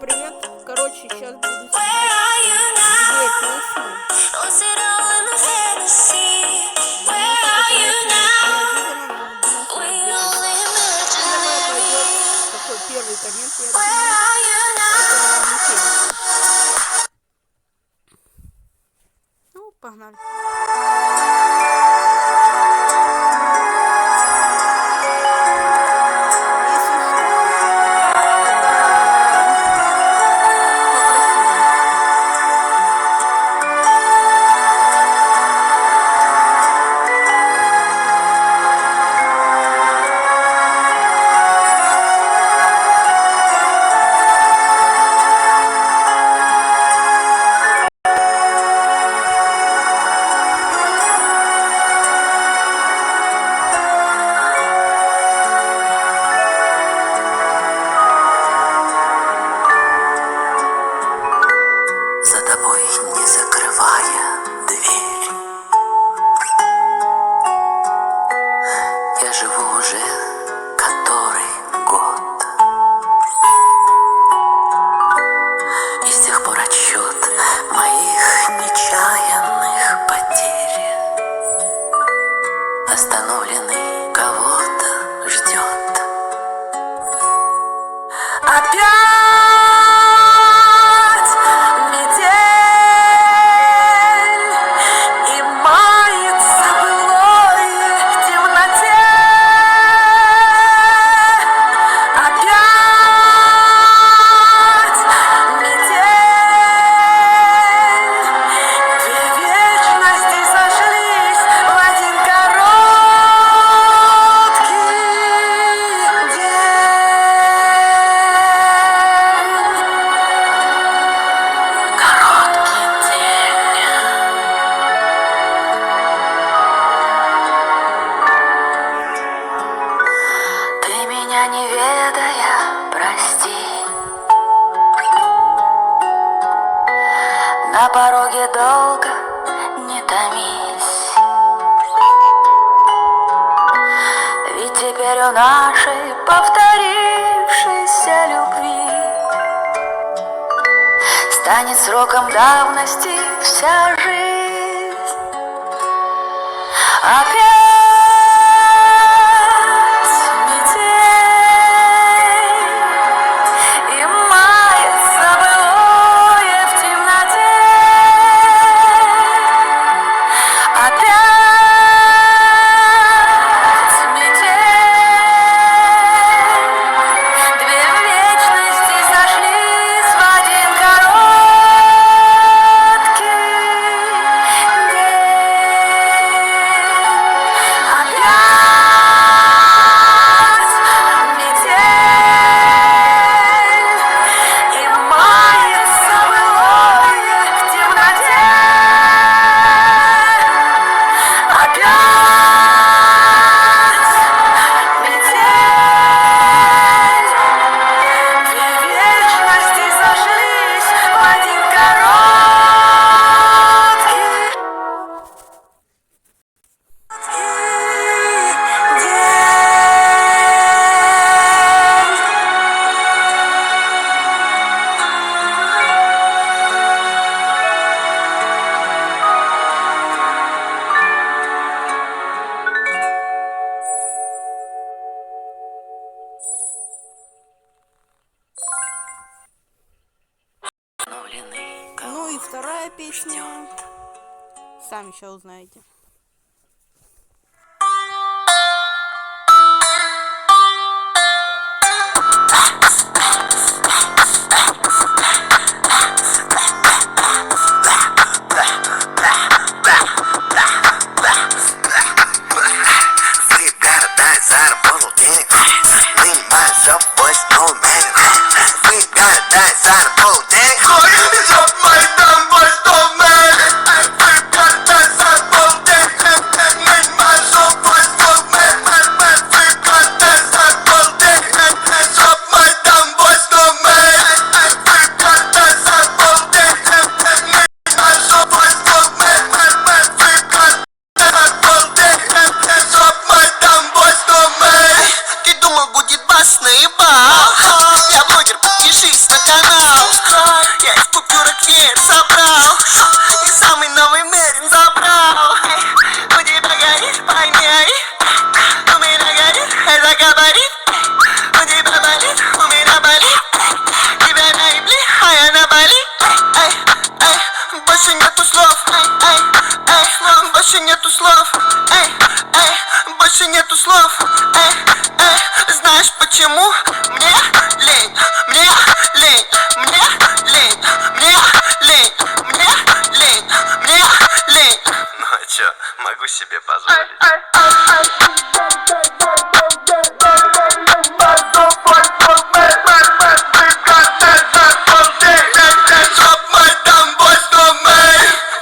Привет. Короче, сейчас буду смотреть две песни. Какой первый коммент я думаю, это метель. Ну, погнали. Не закрывая дверь, я живу уже который год, и с тех пор отсчет моих нечаянных потерь остановленный кого-то ждет. Опять не ведая, прости, на пороге долго не томись, ведь теперь у нашей повторившейся любви станет сроком давности вся жизнь. Опять Ну и вторая песня. Сами еще узнаете. Я блогер, подпишись на канал. Весь купюры квер забрал, и самый новый меринг забрал. У тебя горит, пойми, у меня горит, это габарит. У тебя болит, у меня болит. Тебя наебли, а я на Бали. Больше нету слов, больше нету слов, больше нету слов. Знаешь почему? Мне лень, мне лень, мне лень, мне лень, мне лень, мне лень. Ну а чё, могу себе позволить.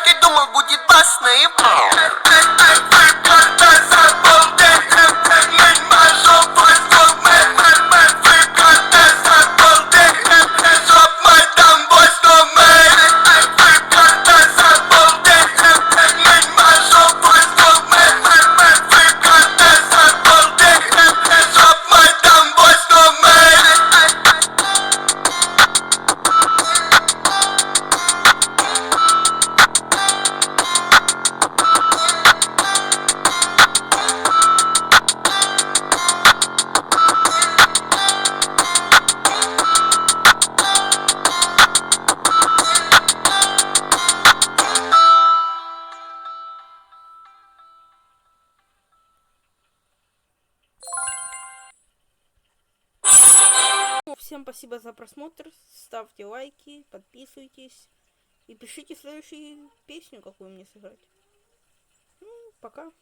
Ты думал, будет басно и Всем спасибо за просмотр, ставьте лайки, подписывайтесь и пишите следующую песню, какую мне сыграть. Ну, пока.